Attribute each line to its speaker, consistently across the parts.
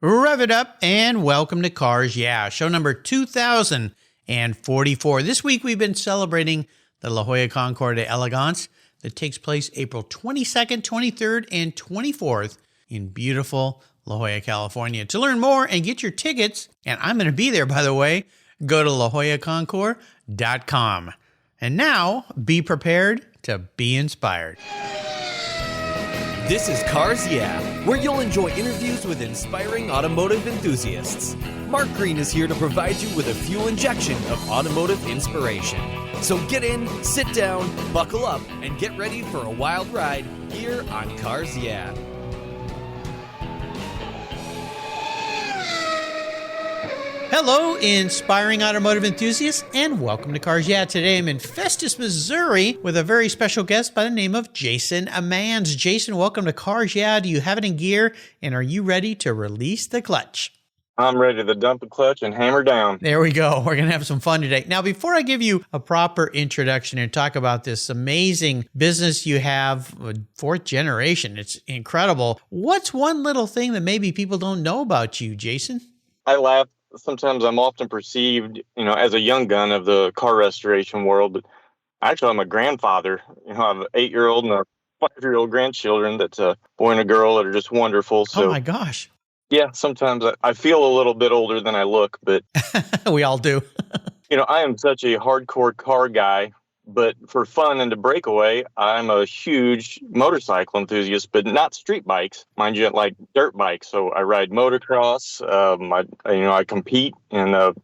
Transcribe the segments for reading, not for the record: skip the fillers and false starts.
Speaker 1: Rev it up and welcome to Cars Yeah, show number 2044. This week we've been celebrating the La Jolla Concours d'Elegance that takes place April 22nd, 23rd, and 24th in beautiful La Jolla, California. To learn more and get your tickets, and I'm going to be there by the way, go to lajollaconcours.com. And now, be prepared to be inspired.
Speaker 2: This is Cars Yeah, where you'll enjoy interviews with inspiring automotive enthusiasts. Mark Green is here to provide you with a fuel injection of automotive inspiration. So get in, sit down, buckle up, and get ready for a wild ride here on Cars Yeah.
Speaker 1: Hello, inspiring automotive enthusiasts, and welcome to Cars Yeah. Today I'm in Festus, Missouri with a very special guest by the name of Jason Amans. Jason, welcome to Cars Yeah. Do you have it in gear, and are you ready to release the clutch?
Speaker 3: I'm ready to dump the clutch and hammer down.
Speaker 1: There we go. We're going to have some fun today. Now, before I give you a proper introduction and talk about this amazing business you have, fourth generation, it's incredible. What's one little thing that maybe people don't know about you, Jason?
Speaker 3: I laugh. Sometimes I'm often perceived, as a young gun of the car restoration world, but actually I'm a grandfather. I have an 8-year-old and a 5-year-old grandchildren that's a boy and a girl that are just wonderful. So,
Speaker 1: oh my gosh.
Speaker 3: Yeah, sometimes I feel a little bit older than I look, but
Speaker 1: we all do.
Speaker 3: I am such a hardcore car guy, but for fun and to break away, I'm a huge motorcycle enthusiast, but not street bikes. Mind you, like dirt bikes. So I ride motocross. I compete in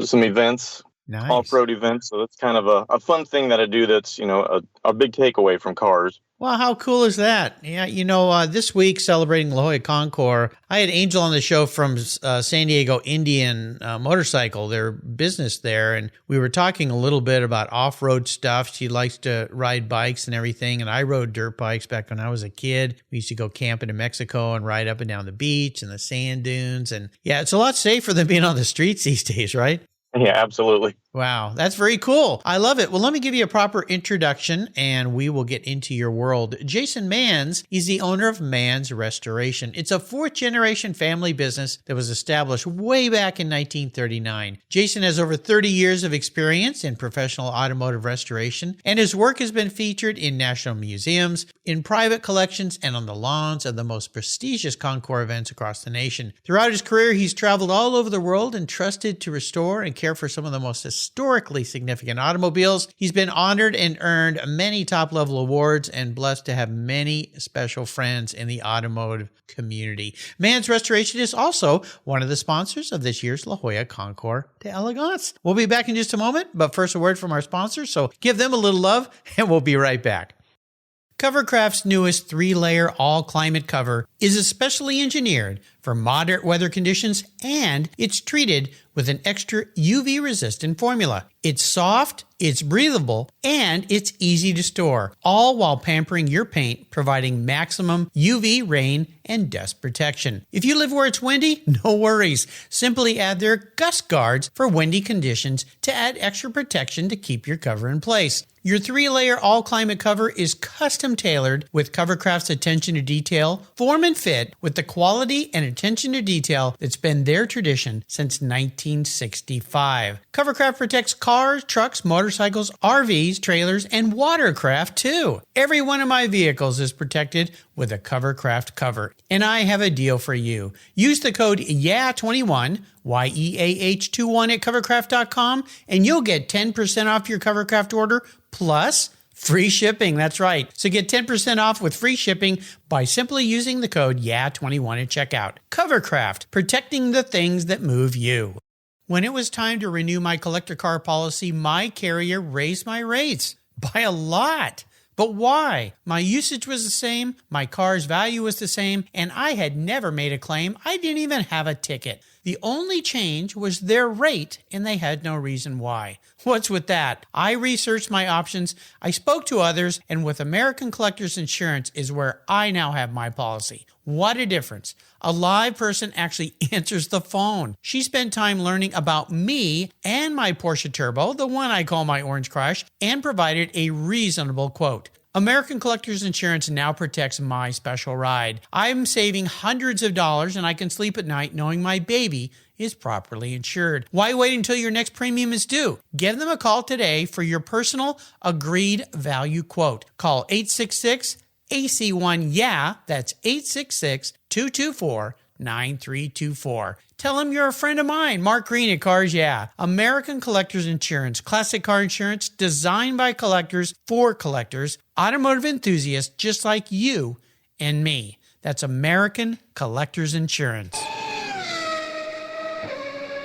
Speaker 3: some events,
Speaker 1: nice.
Speaker 3: Off-road events. So that's kind of a fun thing that I do that's, a big takeaway from cars.
Speaker 1: Well, how cool is that? Yeah, this week celebrating La Jolla Concours, I had Angel on the show from San Diego Indian Motorcycle, their business there, and we were talking a little bit about off-road stuff. She likes to ride bikes and everything, and I rode dirt bikes back when I was a kid. We used to go camping in Mexico and ride up and down the beach and the sand dunes, and yeah, it's a lot safer than being on the streets these days, right?
Speaker 3: Yeah, absolutely.
Speaker 1: Wow, that's very cool. I love it. Well, let me give you a proper introduction and we will get into your world. Jason Mans is the owner of Mans Restoration. It's a fourth-generation family business that was established way back in 1939. Jason has over 30 years of experience in professional automotive restoration, and his work has been featured in national museums, in private collections, and on the lawns of the most prestigious concours events across the nation. Throughout his career, he's traveled all over the world and trusted to restore and care for some of the most historically significant automobiles. He's been honored and earned many top-level awards and blessed to have many special friends in the automotive community. Mans Restoration is also one of the sponsors of this year's La Jolla Concours d'Elegance. We'll be back in just a moment, but first a word from our sponsors, so give them a little love and we'll be right back. Covercraft's newest 3-layer all-climate cover is especially engineered for moderate weather conditions, and it's treated with an extra UV-resistant formula. It's soft, it's breathable, and it's easy to store, all while pampering your paint, providing maximum UV, rain, and dust protection. If you live where it's windy, no worries. Simply add their gust guards for windy conditions to add extra protection to keep your cover in place. Your 3-layer all-climate cover is custom-tailored with Covercraft's attention to detail, form and fit with the quality and attention to detail that's been their tradition since 1965. Covercraft protects cars, trucks, motorcycles, RVs, trailers, and watercraft too. Every one of my vehicles is protected with a Covercraft cover, and I have a deal for you. Use the code YEAH21, YEAH21 at covercraft.com, and you'll get 10% off your Covercraft order plus free shipping. That's right. So get 10% off with free shipping by simply using the code YEAH21 at checkout. Covercraft, protecting the things that move you. When it was time to renew my collector car policy, my carrier raised my rates by a lot. But why? My usage was the same, my car's value was the same, and I had never made a claim. I didn't even have a ticket. The only change was their rate, and they had no reason why. What's with that? I researched my options, I spoke to others, and with American Collectors Insurance is where I now have my policy. What a difference. A live person actually answers the phone. She spent time learning about me and my Porsche Turbo, the one I call my Orange Crush, and provided a reasonable quote. American Collectors Insurance now protects my special ride. I'm saving hundreds of dollars and I can sleep at night knowing my baby is properly insured. Why wait until your next premium is due? Give them a call today for your personal agreed value quote. Call 866-AC1-YEAH. That's 866-224-9324. Tell them you're a friend of mine, Mark Green at Cars Yeah. American Collectors Insurance, classic car insurance designed by collectors for collectors, automotive enthusiasts just like you and me. That's American Collectors Insurance.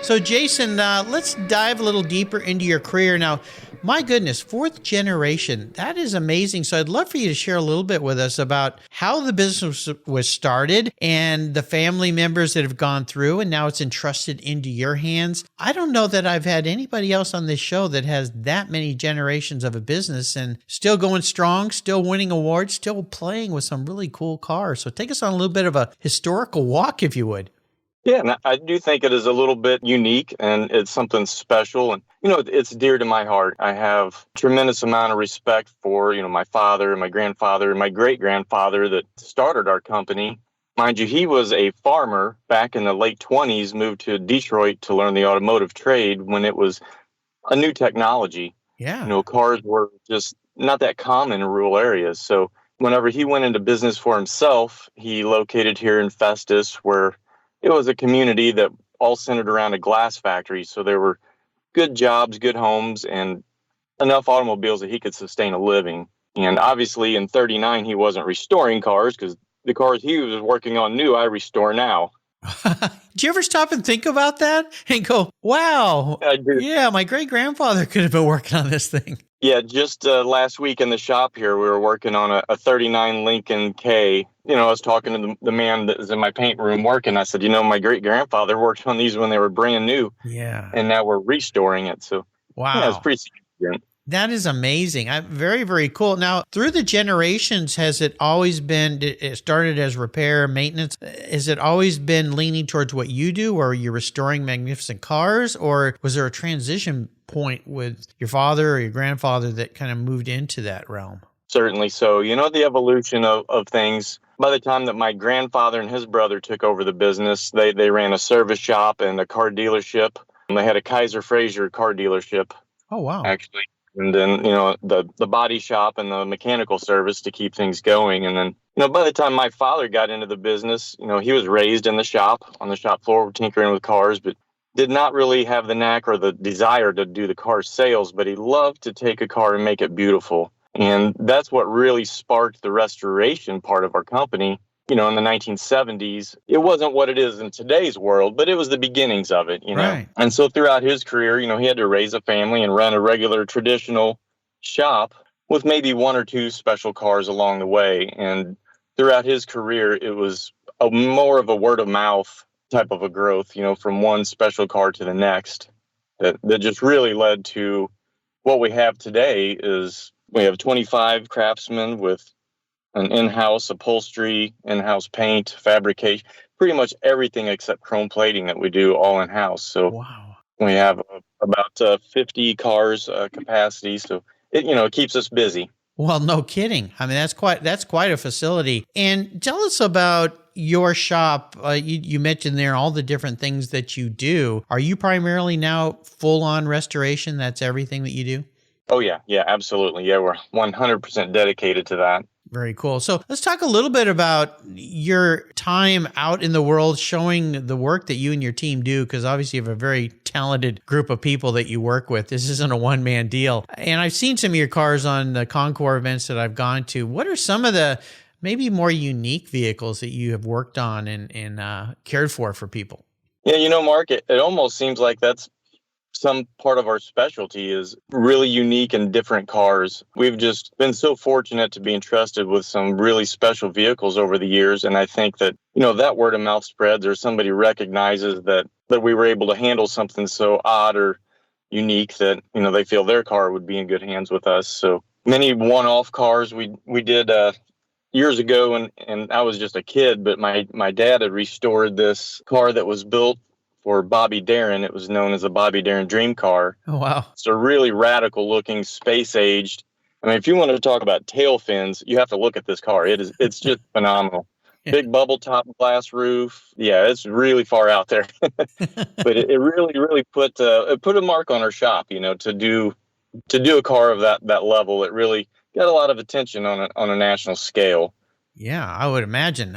Speaker 1: So, Jason, let's dive a little deeper into your career. Now, my goodness, fourth generation, that is amazing. So I'd love for you to share a little bit with us about how the business was started and the family members that have gone through, and now it's entrusted into your hands. I don't know that I've had anybody else on this show that has that many generations of a business and still going strong, still winning awards, still playing with some really cool cars. So take us on a little bit of a historical walk, if you would.
Speaker 3: Yeah, and I do think it is a little bit unique and it's something special. And, it's dear to my heart. I have a tremendous amount of respect for, my father, my grandfather, and my great-grandfather that started our company. Mind you, he was a farmer back in the late 20s, moved to Detroit to learn the automotive trade when it was a new technology.
Speaker 1: Yeah.
Speaker 3: Cars were just not that common in rural areas. So whenever he went into business for himself, he located here in Festus, where it was a community that all centered around a glass factory. So there were good jobs, good homes, and enough automobiles that he could sustain a living. And obviously in 39, he wasn't restoring cars because the cars he was working on new, I restore now.
Speaker 1: Do you ever stop and think about that and go, wow,
Speaker 3: I do.
Speaker 1: Yeah, my great-grandfather could have been working on this thing.
Speaker 3: Yeah, just last week in the shop here, we were working on a 39 Lincoln K. I was talking to the man that was in my paint room working. I said, my great-grandfather worked on these when they were brand new.
Speaker 1: Yeah.
Speaker 3: And now we're restoring it. So,
Speaker 1: wow.
Speaker 3: Yeah, it's pretty significant.
Speaker 1: That is amazing. Very, very cool. Now, through the generations, has it always been, it started as repair, maintenance? Has it always been leaning towards what you do, or are you restoring magnificent cars? Or was there a transition point with your father or your grandfather that kind of moved into that realm?
Speaker 3: Certainly. So, the evolution of things. By the time that my grandfather and his brother took over the business, they ran a service shop and a car dealership. And they had a Kaiser Fraser car dealership.
Speaker 1: Oh, wow.
Speaker 3: Actually. And then, the body shop and the mechanical service to keep things going. And then, by the time my father got into the business, he was raised in the shop, on the shop floor, tinkering with cars, but did not really have the knack or the desire to do the car sales, but he loved to take a car and make it beautiful. And that's what really sparked the restoration part of our company. In the 1970s, it wasn't what it is in today's world, but it was the beginnings of it,
Speaker 1: Right.
Speaker 3: And so throughout his career, he had to raise a family and run a regular traditional shop with maybe one or two special cars along the way. And throughout his career, it was more of a word of mouth type of a growth, from one special car to the next that just really led to what we have today. Is we have 25 craftsmen with an in-house upholstery, in-house paint, fabrication, pretty much everything except chrome plating that we do all in-house. So
Speaker 1: wow.
Speaker 3: We have about 50 cars capacity. So it keeps us busy.
Speaker 1: Well, no kidding. I mean, that's quite a facility. And tell us about your shop. You mentioned there all the different things that you do. Are you primarily now full-on restoration? That's everything that you do?
Speaker 3: Oh, yeah. Yeah, absolutely. Yeah, we're 100% dedicated to that.
Speaker 1: Very cool. So let's talk a little bit about your time out in the world showing the work that you and your team do, because obviously you have a very talented group of people that you work with. This isn't a one-man deal. And I've seen some of your cars on the Concours events that I've gone to. What are some of the maybe more unique vehicles that you have worked on and cared for people?
Speaker 3: Yeah, Mark, it almost seems like that's some part of our specialty is really unique and different cars. We've just been so fortunate to be entrusted with some really special vehicles over the years. And I think that, that word of mouth spreads, or somebody recognizes that we were able to handle something so odd or unique that, they feel their car would be in good hands with us. So many one-off cars we did years ago, and I was just a kid, but my dad had restored this car that was built for Bobby Darin. It was known as the Bobby Darin Dream Car.
Speaker 1: Oh, wow.
Speaker 3: It's a really radical looking, space-aged I mean, if you want to talk about tail fins, you have to look at this car. It's just phenomenal. Big bubble top glass roof. Yeah, it's really far out there. But it really put a mark on our shop, to do a car of that level. It really got a lot of attention on a national scale.
Speaker 1: Yeah, I would imagine.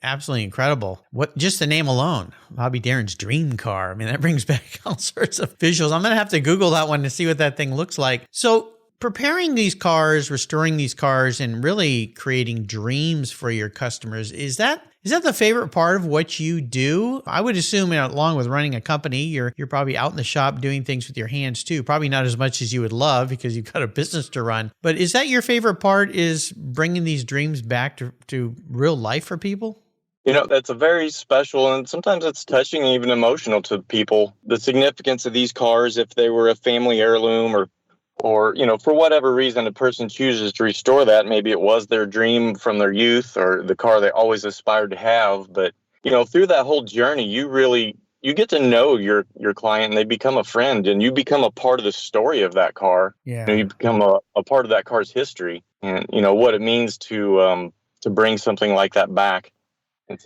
Speaker 1: Absolutely incredible. Just the name alone, Bobby Darin's dream car. I mean, that brings back all sorts of visuals. I'm going to have to Google that one to see what that thing looks like. So preparing these cars, restoring these cars, and really creating dreams for your customers, is that the favorite part of what you do? I would assume, along with running a company, you're probably out in the shop doing things with your hands too. Probably not as much as you would love because you've got a business to run. But is that your favorite part, is bringing these dreams back to real life for people?
Speaker 3: That's a very special, and sometimes it's touching and even emotional to people. The significance of these cars, if they were a family heirloom or for whatever reason a person chooses to restore that. Maybe it was their dream from their youth or the car they always aspired to have. But, through that whole journey, you get to know your client, and they become a friend, and you become a part of the story of that car.
Speaker 1: Yeah.
Speaker 3: You become a part of that car's history, and, what it means to bring something like that back. It's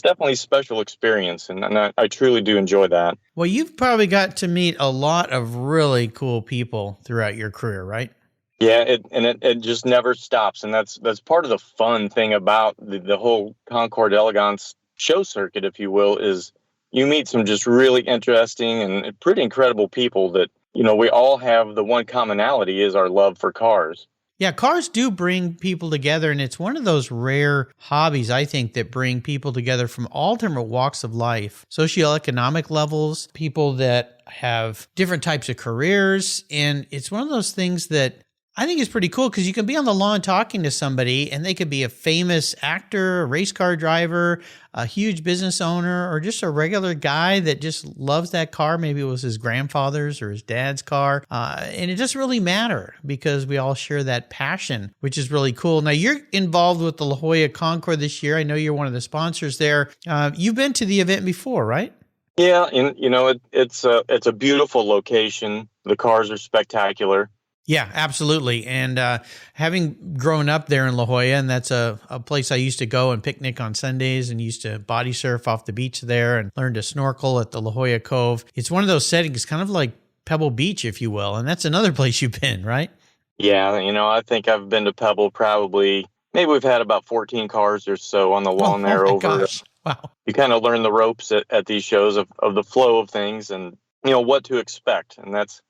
Speaker 3: definitely a special experience, and I truly do enjoy that.
Speaker 1: Well, you've probably got to meet a lot of really cool people throughout your career, right?
Speaker 3: Yeah, it just never stops, and that's part of the fun thing about the whole Concours d'Elegance show circuit, if you will, is you meet some just really interesting and pretty incredible people that, we all have the one commonality is our love for cars.
Speaker 1: Yeah, cars do bring people together, and it's one of those rare hobbies, I think, that bring people together from all different walks of life, socioeconomic levels, people that have different types of careers, and it's one of those things that I think is pretty cool because you can be on the lawn talking to somebody, and they could be a famous actor, a race car driver, a huge business owner, or just a regular guy that just loves that car. Maybe it was his grandfather's or his dad's car. And it doesn't really matter because we all share that passion, which is really cool. Now, you're involved with the La Jolla Concours this year. I know you're one of the sponsors there. You've been to the event before, right?
Speaker 3: Yeah, and it's a beautiful location. The cars are spectacular.
Speaker 1: Yeah, absolutely. And having grown up there in La Jolla, and that's a place I used to go and picnic on Sundays and used to body surf off the beach there and learn to snorkel at the La Jolla Cove. It's one of those settings, kind of like Pebble Beach, if you will. And that's another place you've been, right?
Speaker 3: Yeah, I think I've been to Pebble maybe we've had about 14 cars or so on the lawn there.
Speaker 1: Oh my gosh. Wow.
Speaker 3: You kind of learn the ropes at these shows of the flow of things and, what to expect. And that's,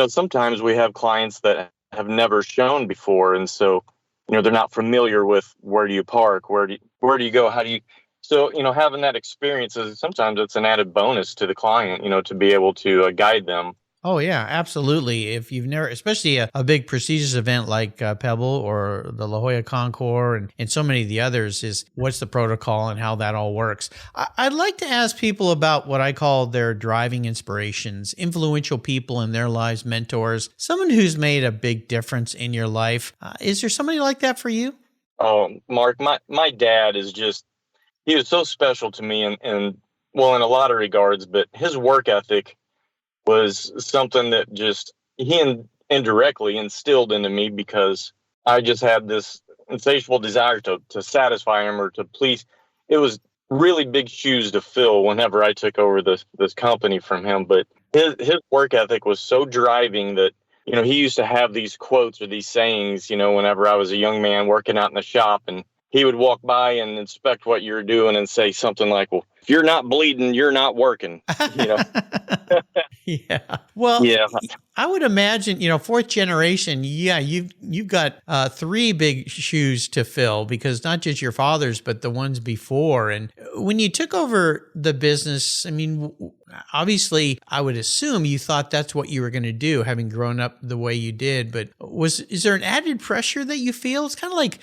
Speaker 3: sometimes we have clients that have never shown before. And so, they're not familiar with where do you park, where do you go, how do you, so, having that experience sometimes it's an added bonus to the client, to be able to guide them.
Speaker 1: Oh, yeah, absolutely. If you've never, especially a big prestigious event like Pebble or the La Jolla Concours and so many of the others, is what's the protocol and how that all works. I'd like to ask people about what I call their driving inspirations, influential people in their lives, mentors, someone who's made a big difference in your life. Is there somebody like that for you?
Speaker 3: Oh, Mark, my dad is he was so special to me in a lot of regards, but his work ethic was something that he indirectly instilled into me because I just had this insatiable desire to satisfy him or to please. It was really big shoes to fill whenever I took over this company from him. But his work ethic was so driving that, he used to have these quotes or these sayings, whenever I was a young man working out in the shop, and he would walk by and inspect what you're doing and say something like, well, if you're not bleeding, you're not working,
Speaker 1: Yeah. Well,
Speaker 3: yeah.
Speaker 1: I would imagine, fourth generation, you've got 3 big shoes to fill because not just your father's, but the ones before. And when you took over the business, I mean, obviously, I would assume you thought that's what you were going to do, having grown up the way you did. But is there an added pressure that you feel? It's kind of like,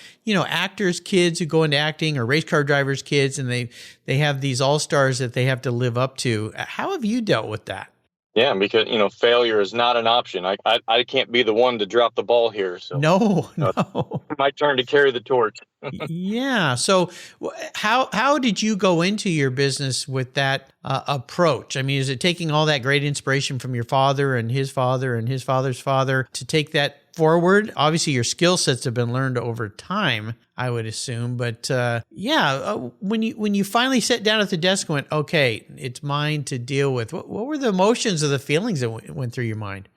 Speaker 1: actors' kids who go into acting or race car drivers' kids, and they have these all-stars that they have to live up to. How have you dealt with that?
Speaker 3: Yeah, because, failure is not an option. I can't be the one to drop the ball here. So
Speaker 1: No.
Speaker 3: It's my turn to carry the torch.
Speaker 1: Yeah. So how did you go into your business with that approach? I mean, is it taking all that great inspiration from your father and his father and his father's father to take that forward. Obviously, your skill sets have been learned over time, I would assume. But when you finally sat down at the desk and went, okay, it's mine to deal with, what were the emotions or the feelings that went through your mind?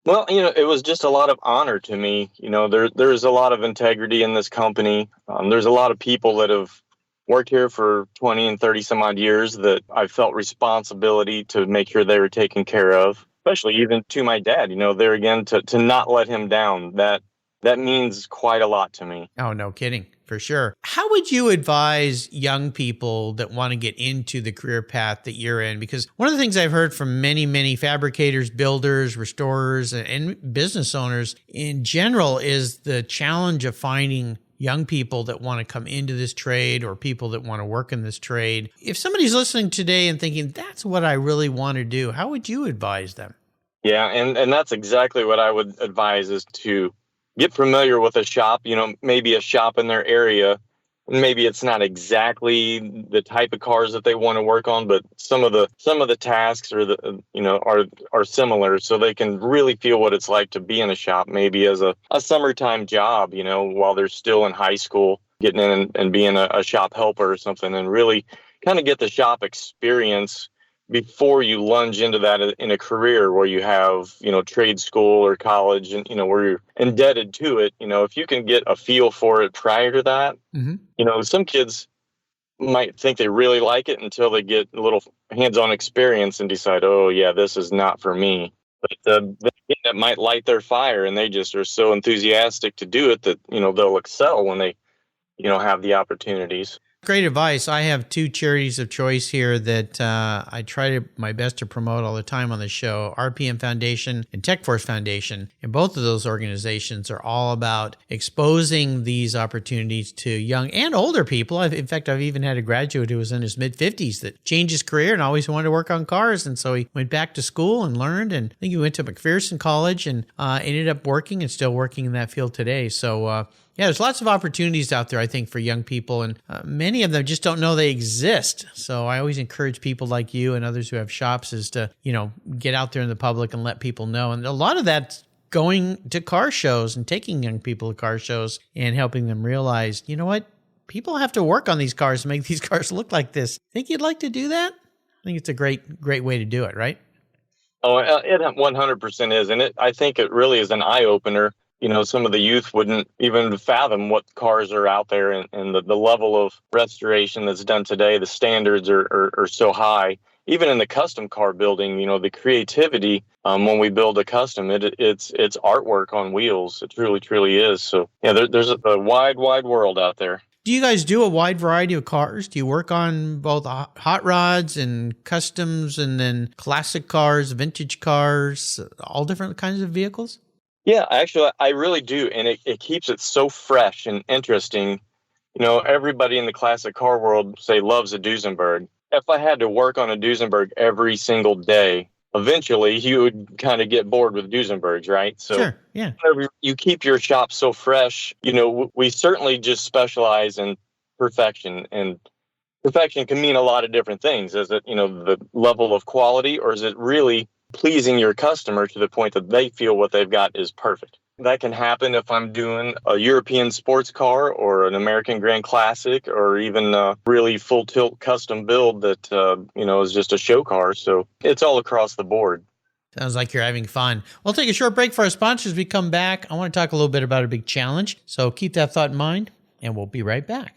Speaker 3: Well, it was just a lot of honor to me. There's a lot of integrity in this company. There's a lot of people that have worked here for 20 and 30 some odd years that I felt responsibility to make sure they were taken care of, especially even to my dad, there again, to not let him down. That means quite a lot to me.
Speaker 1: Oh, no kidding. For sure. How would you advise young people that want to get into the career path that you're in? Because one of the things I've heard from many, many fabricators, builders, restorers, and business owners in general is the challenge of finding young people that want to come into this trade or people that want to work in this trade. If somebody's listening today and thinking, that's what I really want to do, how would you advise them?
Speaker 3: Yeah, and that's exactly what I would advise, is to get familiar with a shop, maybe a shop in their area. Maybe it's not exactly the type of cars that they want to work on, but some of the tasks are similar, so they can really feel what it's like to be in a shop, maybe as a summertime job, while they're still in high school, getting in and being a shop helper or something, and really kind of get the shop experience before you lunge into that in a career where you have, trade school or college and, where you're indebted to it. If you can get a feel for it prior to that, some kids might think they really like it until they get a little hands-on experience and decide, oh yeah, this is not for me. But that might light their fire, and they just are so enthusiastic to do it that, they'll excel when they, have the opportunities.
Speaker 1: Great advice. I have two charities of choice here that I try my best to promote all the time on the show, RPM Foundation and TechForce Foundation. And both of those organizations are all about exposing these opportunities to young and older people. In fact, I've even had a graduate who was in his mid-50s that changed his career and always wanted to work on cars. And so he went back to school and learned. And I think he went to McPherson College and ended up working and still working in that field today. So, there's lots of opportunities out there, I think, for young people, and many of them just don't know they exist. So I always encourage people like you and others who have shops is to, get out there in the public and let people know. And a lot of that's going to car shows and taking young people to car shows and helping them realize, you know what, people have to work on these cars to make these cars look like this. Think you'd like to do that? I think it's a great way to do it, right?
Speaker 3: Oh, it 100% is. And I think it really is an eye-opener. Some of the youth wouldn't even fathom what cars are out there, and the level of restoration that's done today. The standards are so high. Even in the custom car building, the creativity when we build a custom, it's artwork on wheels. It truly, truly is. So, there's a wide world out there.
Speaker 1: Do you guys do a wide variety of cars? Do you work on both hot rods and customs and then classic cars, vintage cars, all different kinds of vehicles?
Speaker 3: Yeah, actually, I really do. And it keeps it so fresh and interesting. Everybody in the classic car world, say, loves a Duesenberg. If I had to work on a Duesenberg every single day, eventually you would kind of get bored with Duesenbergs, right? So
Speaker 1: sure, yeah.
Speaker 3: You keep your shop so fresh. We certainly just specialize in perfection. And perfection can mean a lot of different things. Is it, the level of quality, or is it really pleasing your customer to the point that they feel what they've got is perfect? That can happen if I'm doing a European sports car or an American Grand Classic, or even a really full tilt custom build that, is just a show car. So it's all across the board.
Speaker 1: Sounds like you're having fun. We'll take a short break for our sponsors. As we come back, I want to talk a little bit about a big challenge. So keep that thought in mind, and we'll be right back.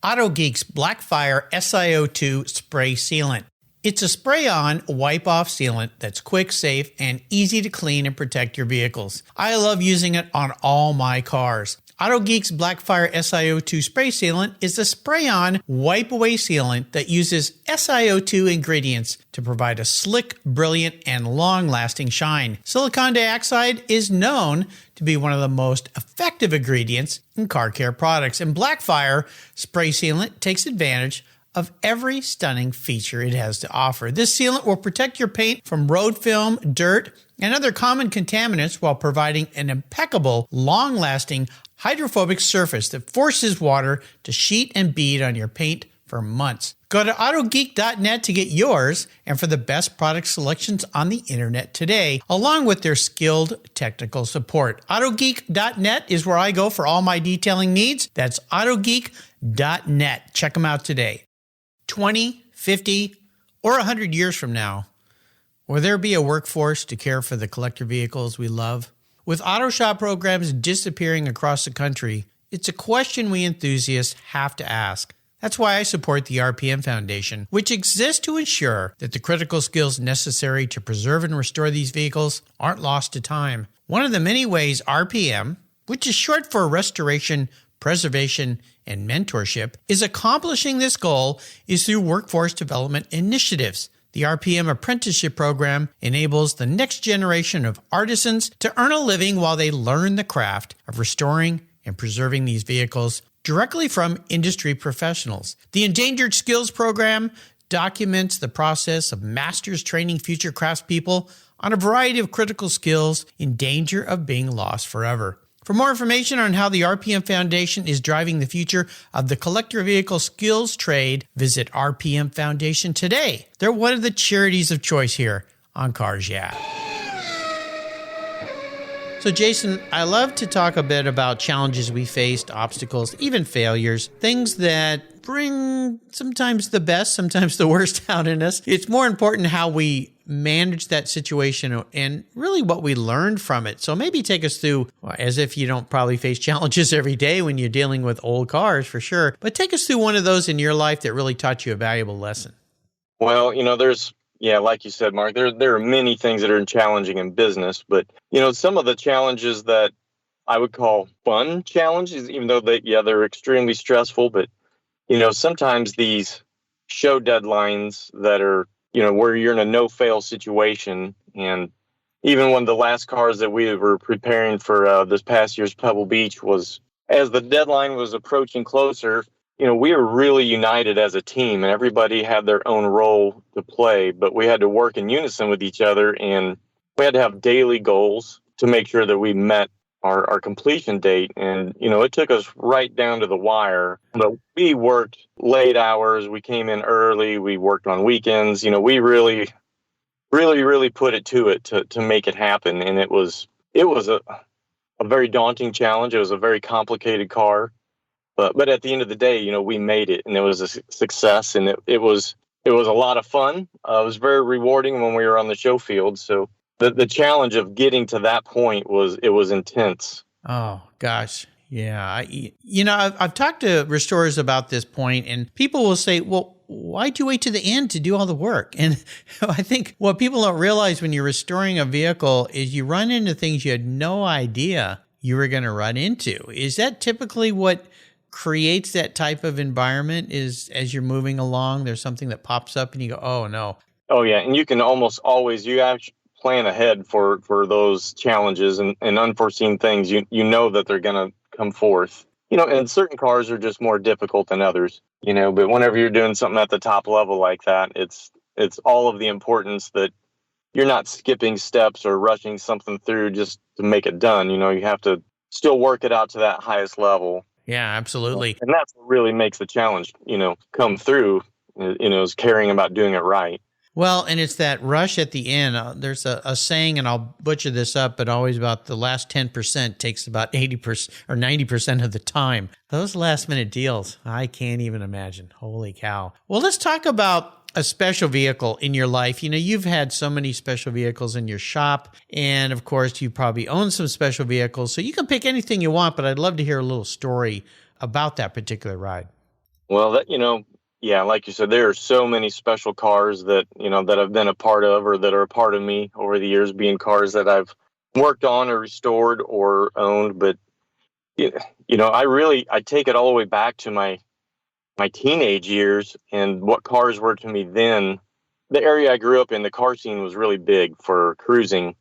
Speaker 1: AutoGeek's Blackfire SiO2 Spray Sealant. It's a spray-on, wipe-off sealant that's quick, safe, and easy to clean and protect your vehicles. I love using it on all my cars. AutoGeek's Blackfire SiO2 Spray Sealant is a spray-on, wipe-away sealant that uses SiO2 ingredients to provide a slick, brilliant, and long-lasting shine. Silicon dioxide is known to be one of the most effective ingredients in car care products, and Blackfire Spray Sealant takes advantage of every stunning feature it has to offer. This sealant will protect your paint from road film, dirt, and other common contaminants while providing an impeccable, long-lasting, hydrophobic surface that forces water to sheet and bead on your paint for months. Go to autogeek.net to get yours and for the best product selections on the internet today, along with their skilled technical support. Autogeek.net is where I go for all my detailing needs. That's autogeek.net. Check them out today. 20, 50, or 100 years from now, will there be a workforce to care for the collector vehicles we love? With auto shop programs disappearing across the country, it's a question we enthusiasts have to ask. That's why I support the RPM Foundation, which exists to ensure that the critical skills necessary to preserve and restore these vehicles aren't lost to time. One of the many ways RPM, which is short for Restoration, Preservation, and Mentorship, is accomplishing this goal is through workforce development initiatives. The RPM apprenticeship program enables the next generation of artisans to earn a living while they learn the craft of restoring and preserving these vehicles directly from industry professionals. The Endangered Skills Program documents the process of masters training future craftspeople on a variety of critical skills in danger of being lost forever. For more information on how the RPM Foundation is driving the future of the collector vehicle skills trade, visit RPM Foundation today. They're one of the charities of choice here on Cars Yeah. So Jason, I love to talk a bit about challenges we faced, obstacles, even failures, things that bring sometimes the best, sometimes the worst out in us. It's more important how we manage that situation and really what we learned from it. So maybe take us through, as if you don't probably face challenges every day when you're dealing with old cars for sure, but take us through one of those in your life that really taught you a valuable lesson.
Speaker 3: Well, like you said, Mark, there are many things that are challenging in business, but, some of the challenges that I would call fun challenges, even though they're extremely stressful, but, sometimes these show deadlines that are, where you're in a no-fail situation. And even when the last cars that we were preparing for this past year's Pebble Beach was, as the deadline was approaching closer, we were really united as a team and everybody had their own role to play, but we had to work in unison with each other and we had to have daily goals to make sure that we met our completion date. And, it took us right down to the wire, but we worked late hours. We came in early. We worked on weekends. We really, really, really put it to make it happen. And it was a very daunting challenge. It was a very complicated car. But at the end of the day, we made it and it was a success and it was a lot of fun. It was very rewarding when we were on the show field. So the challenge of getting to that point was intense.
Speaker 1: Oh, gosh. Yeah. I've talked to restorers about this point and people will say, well, why'd you wait to the end to do all the work? And I think what people don't realize when you're restoring a vehicle is you run into things you had no idea you were going to run into. Is that typically what creates that type of environment is as you're moving along, there's something that pops up and you go, oh no.
Speaker 3: Oh yeah. And you can almost always, you actually plan ahead for those challenges and unforeseen things. You know that they're going to come forth, and certain cars are just more difficult than others, but whenever you're doing something at the top level like that, it's all of the importance that you're not skipping steps or rushing something through just to make it done. You have to still work it out to that highest level.
Speaker 1: Yeah, absolutely.
Speaker 3: And that's what really makes the challenge, come through, is caring about doing it right.
Speaker 1: Well, and it's that rush at the end. There's a saying, and I'll butcher this up, but always about the last 10% takes about 80% or 90% of the time. Those last minute deals, I can't even imagine. Holy cow. Well, let's talk about a special vehicle in your life. You've had so many special vehicles in your shop, and of course, you probably own some special vehicles, so you can pick anything you want, but I'd love to hear a little story about that particular ride.
Speaker 3: Well, yeah, like you said, there are so many special cars that, that I've been a part of or that are a part of me over the years, being cars that I've worked on or restored or owned. But, I take it all the way back to my teenage years and what cars were to me then. The area I grew up in, the car scene was really big for cruising.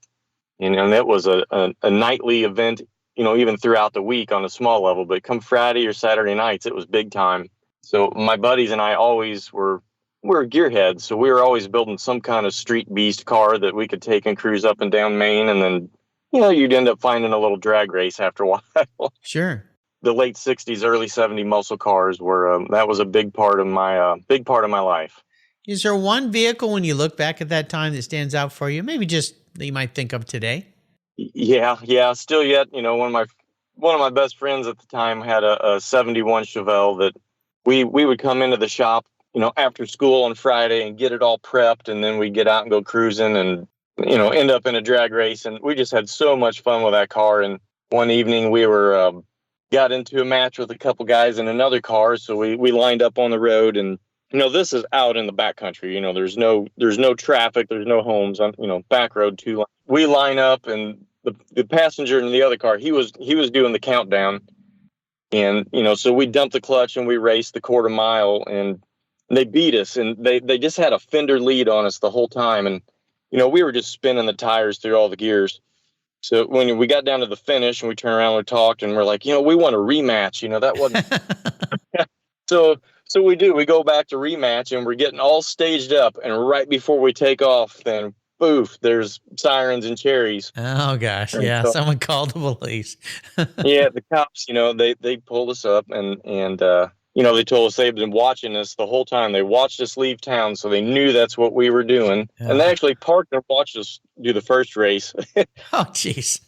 Speaker 3: And that was a nightly event, even throughout the week on a small level. But come Friday or Saturday nights, it was big time. So my buddies and I always we're gearheads. So we were always building some kind of street beast car that we could take and cruise up and down Maine. And then, you'd end up finding a little drag race after a while.
Speaker 1: Sure.
Speaker 3: the late 60s, early 70s muscle cars were, that was a big part of my life.
Speaker 1: Is there one vehicle when you look back at that time that stands out for you? Maybe just that you might think of today?
Speaker 3: Yeah. Still yet, one of my best friends at the time had a 71 Chevelle that we would come into the shop, after school on Friday and get it all prepped. And then we get out and go cruising and, end up in a drag race. And we just had so much fun with that car. And one evening we got into a match with a couple guys in another car. So we lined up on the road, and, this is out in the backcountry. There's no traffic. There's no homes on, back road 2 lines. We line up, and the passenger in the other car, he was doing the countdown. And, so we dumped the clutch and we raced the quarter mile, and they beat us, and they just had a fender lead on us the whole time. And, we were just spinning the tires through all the gears. So when we got down to the finish and we turned around and talked, and we're like, we want a rematch, that wasn't. So we do, we go back to rematch, and we're getting all staged up. And right before we take off, then boof, there's sirens and cherries.
Speaker 1: Oh gosh. Yeah. So, someone called the police.
Speaker 3: Yeah. The cops, they pulled us up, and they told us they've been watching us the whole time. They watched us leave town, so they knew that's what we were doing. Yeah. And they actually parked and watched us do the first race.
Speaker 1: Oh, jeez.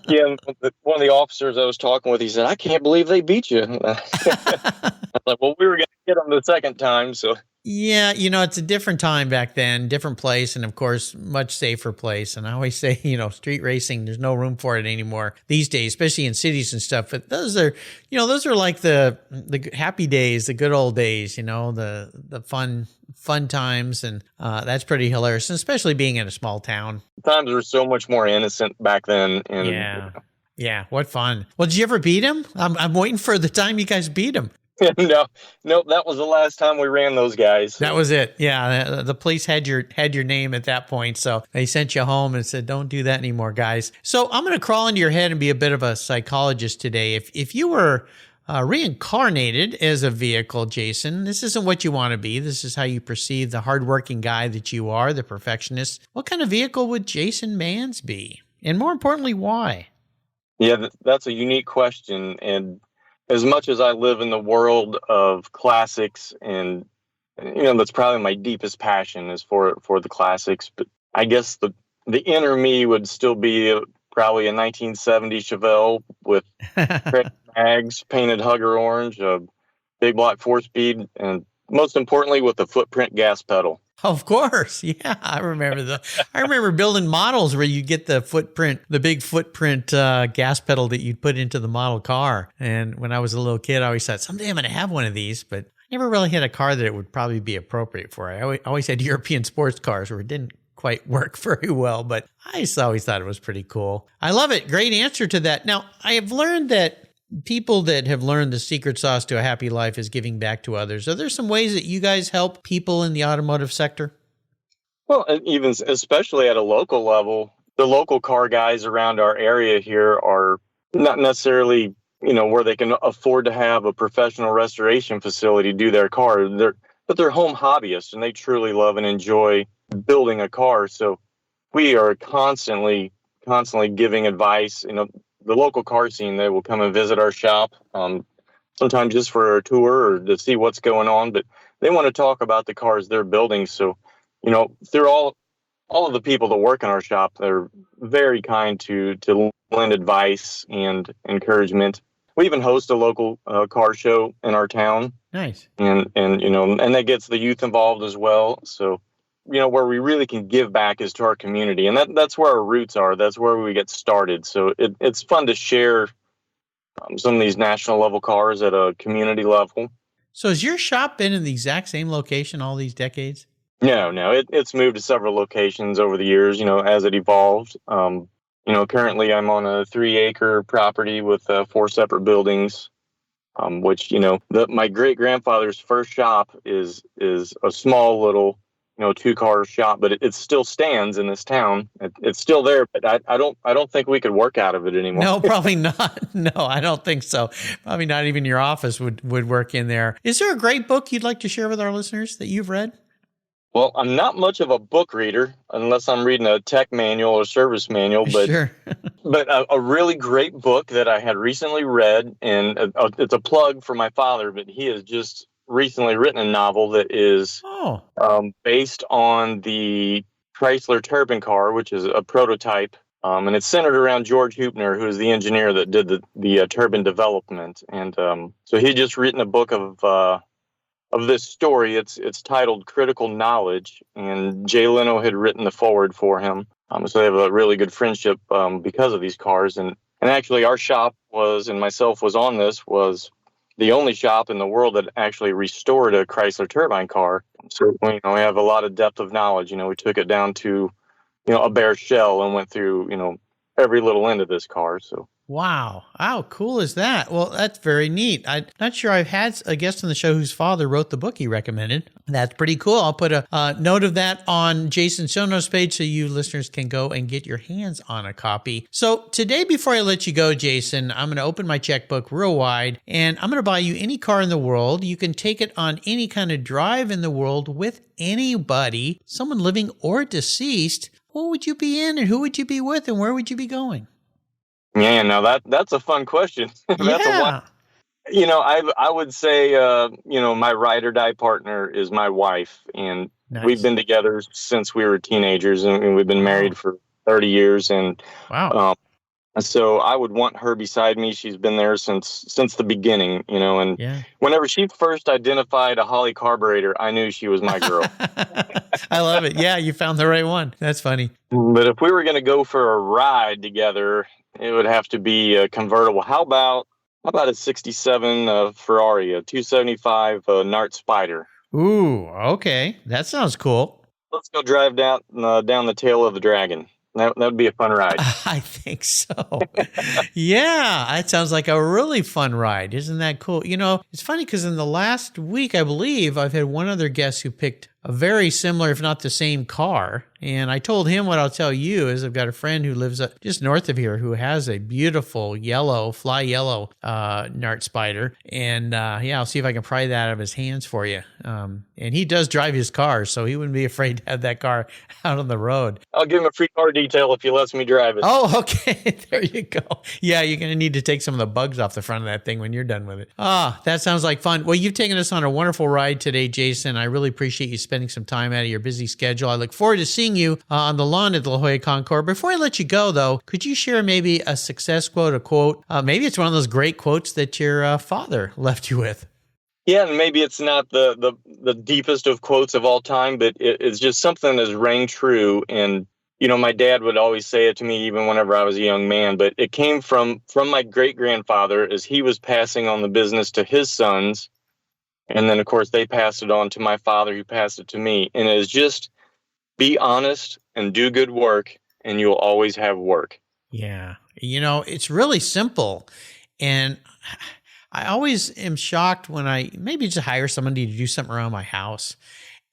Speaker 3: Yeah, one of the officers I was talking with, he said, "I can't believe they beat you." I was like, "Well, we were going to get them the second time, so."
Speaker 1: Yeah, it's a different time back then, different place, and of course, much safer place. And I always say, street racing, there's no room for it anymore these days, especially in cities and stuff. But those are like the happy days, the good old days, the fun times, and that's pretty hilarious, and especially being in a small town.
Speaker 3: Times were so much more innocent back then. And,
Speaker 1: yeah, what fun. Well, did you ever beat him? I'm waiting for the time you guys beat him.
Speaker 3: No, that was the last time we ran those guys.
Speaker 1: That was it. Yeah, the police had your name at that point, so they sent you home and said, "Don't do that anymore, guys." So I'm going to crawl into your head and be a bit of a psychologist today. If you were reincarnated as a vehicle, Jason, this isn't what you want to be. This is how you perceive the hardworking guy that you are, the perfectionist. What kind of vehicle would Jason Mans be? And more importantly, why?
Speaker 3: Yeah, that's a unique question. And as much as I live in the world of classics, and that's probably my deepest passion is for the classics, but I guess the inner me would still be probably a 1970 Chevelle with mags, painted hugger orange, a big block 4-speed, and most importantly with the footprint gas pedal.
Speaker 1: Of course. Yeah, I remember building models where you get the big footprint gas pedal that you'd put into the model car. And when I was a little kid, I always thought, someday I'm going to have one of these, but I never really had a car that it would probably be appropriate for. I always had European sports cars where it didn't quite work very well, but I just always thought it was pretty cool. I love it. Great answer to that. Now, I have learned that people that have learned the secret sauce to a happy life is giving back to others. Are there some ways that you guys help people in the automotive sector?
Speaker 3: Well, even especially at a local level, the local car guys around our area here are not necessarily, where they can afford to have a professional restoration facility do their car. But they're home hobbyists, and they truly love and enjoy building a car. So we are constantly giving advice. The local car scene, they will come and visit our shop, sometimes just for a tour or to see what's going on, but they want to talk about the cars they're building. So, through all of the people that work in our shop, they're very kind to lend advice and encouragement. We even host a local car show in our town.
Speaker 1: Nice.
Speaker 3: And that gets the youth involved as well. So, where we really can give back is to our community. And that's where our roots are. That's where we get started. So it's fun to share some of these national level cars at a community level.
Speaker 1: So has your shop been in the exact same location all these decades?
Speaker 3: No. It's moved to several locations over the years, as it evolved. Currently I'm on a 3-acre property with 4 separate buildings, which, my great grandfather's first shop is a small little 2-car shop, but it still stands in this town. It's still there, but I don't think we could work out of it anymore.
Speaker 1: No, probably not. No, I don't think so. Probably not even your office would work in there. Is there a great book you'd like to share with our listeners that you've read?
Speaker 3: Well, I'm not much of a book reader unless I'm reading a tech manual or service manual, but
Speaker 1: Sure.
Speaker 3: but a really great book that I had recently read, and it's a plug for my father, but he has just recently written a novel that is
Speaker 1: Oh,
Speaker 3: based on the Chrysler Turbine car, which is a prototype, and it's centered around George Hoopner, who is the engineer that did the turbine development. And so he had just written a book of this story. It's titled Critical Knowledge, and Jay Leno had written the foreword for him. So they have a really good friendship because of these cars. And actually, our shop and myself was on this, was the only shop in the world that actually restored a Chrysler turbine car. So we have a lot of depth of knowledge. We took it down to, a bare shell and went through, every little end of this car. So.
Speaker 1: wow. How cool is that? Well, that's very neat. I'm not sure I've had a guest on the show whose father wrote the book he recommended. That's pretty cool. I'll put a note of that on Jason's show notes page so you listeners can go and get your hands on a copy. So today, before I let you go, Jason, I'm going to open my checkbook real wide and I'm going to buy you any car in the world. You can take it on any kind of drive in the world with anybody, someone living or deceased. What would you be in and who would you be with and where would you be going?
Speaker 3: Yeah, now that's a fun question. That's
Speaker 1: Yeah.
Speaker 3: I would say, my ride or die partner is my wife, and
Speaker 1: Nice.
Speaker 3: we've been together since we were teenagers, and we've been married for 30 years. And
Speaker 1: Wow.
Speaker 3: so I would want her beside me. She's been there since the beginning, and
Speaker 1: Yeah.
Speaker 3: whenever she first identified a Holly carburetor, I knew she was my girl.
Speaker 1: I love it. Yeah, you found the right one. That's funny.
Speaker 3: But if we were going to go for a ride together, it would have to be a convertible. How about a 67 Ferrari, a 275 Nart Spider?
Speaker 1: Ooh, okay. That sounds cool.
Speaker 3: Let's go drive down the tail of the dragon. That would be a fun ride.
Speaker 1: I think so. Yeah, that sounds like a really fun ride. Isn't that cool? It's funny because in the last week, I believe, I've had one other guest who picked a very similar, if not the same car. And I told him what I'll tell you is I've got a friend who lives just north of here who has a beautiful fly yellow Nart Spider. And I'll see if I can pry that out of his hands for you. And he does drive his car, so he wouldn't be afraid to have that car out on the road.
Speaker 3: I'll give him a free car detail if he lets me drive it.
Speaker 1: Oh, okay. There you go. Yeah, you're going to need to take some of the bugs off the front of that thing when you're done with it. That sounds like fun. Well, you've taken us on a wonderful ride today, Jason. I really appreciate you spending some time out of your busy schedule. I look forward to seeing you on the lawn at the La Jolla Concours. Before I let you go, though, could you share maybe a success quote, a quote? Maybe it's one of those great quotes that your father left you with.
Speaker 3: Yeah, and maybe it's not the deepest of quotes of all time, but it's just something that's rang true. And my dad would always say it to me even whenever I was a young man, but it came from my great-grandfather as he was passing on the business to his sons. And then, of course, they passed it on to my father, who passed it to me. And it is just be honest and do good work, and you'll always have work.
Speaker 1: Yeah. It's really simple. And I always am shocked when I maybe just hire somebody to do something around my house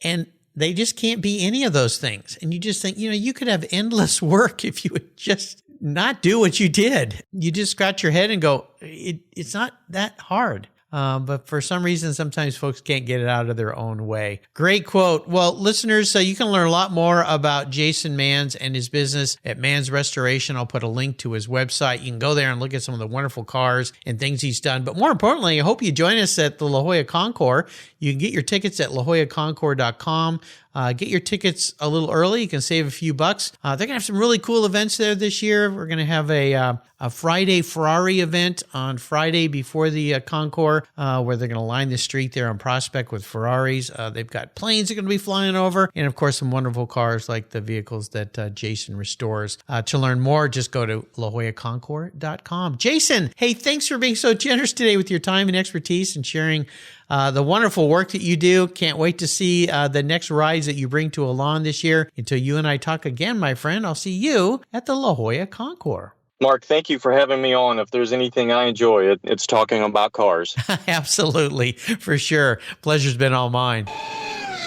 Speaker 1: and they just can't be any of those things. And you just think, you could have endless work if you would just not do what you did. You just scratch your head and go, it's not that hard. But for some reason, sometimes folks can't get it out of their own way. Great quote. Well, listeners, you can learn a lot more about Jason Manns and his business at Manns Restoration. I'll put a link to his website. You can go there and look at some of the wonderful cars and things he's done. But more importantly, I hope you join us at the La Jolla Concours. You can get your tickets at lajollaconcours.com. Get your tickets a little early. You can save a few bucks. They're going to have some really cool events there this year. We're going to have a Friday Ferrari event on Friday before the Concours, where they're going to line the street there on Prospect with Ferraris. They've got planes that are going to be flying over, and of course, some wonderful cars like the vehicles that Jason restores. To learn more, just go to lajollaconcours.com. Jason, hey, thanks for being so generous today with your time and expertise and sharing the wonderful work that you do. Can't wait to see the next rides that you bring to a lawn this year. Until you and I talk again, my friend, I'll see you at the La Jolla Concours.
Speaker 3: Mark, thank you for having me on. If there's anything I enjoy, it's talking about cars.
Speaker 1: Absolutely, for sure. Pleasure's been all mine.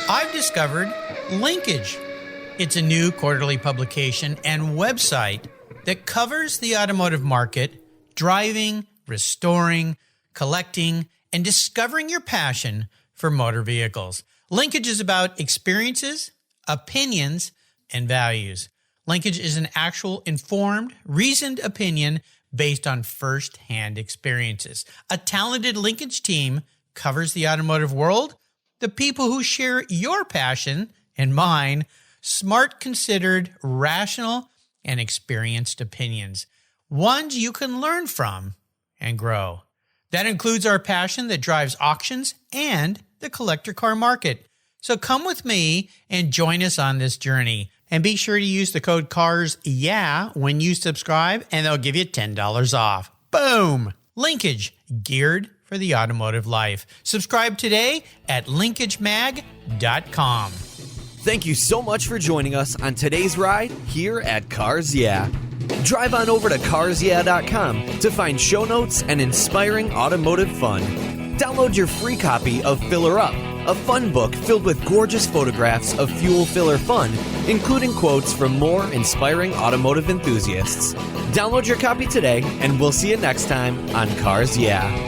Speaker 1: I've discovered Linkage. It's a new quarterly publication and website that covers the automotive market, driving, restoring, collecting, and discovering your passion for motor vehicles. Linkage is about experiences, opinions, and values. Linkage is an actual informed, reasoned opinion based on first-hand experiences. A talented linkage team covers the automotive world, the people who share your passion and mine, smart, considered, rational, and experienced opinions, ones you can learn from and grow. That includes our passion that drives auctions and the collector car market. So come with me and join us on this journey. And be sure to use the code CARSYEAH when you subscribe, and they'll give you $10 off. Boom! Linkage, geared for the automotive life. Subscribe today at linkagemag.com.
Speaker 2: Thank you so much for joining us on today's ride here at Cars Yeah. Drive on over to carsyeah.com to find show notes and inspiring automotive fun. Download your free copy of Filler Up, a fun book filled with gorgeous photographs of fuel filler fun, including quotes from more inspiring automotive enthusiasts. Download your copy today, and we'll see you next time on Cars Yeah.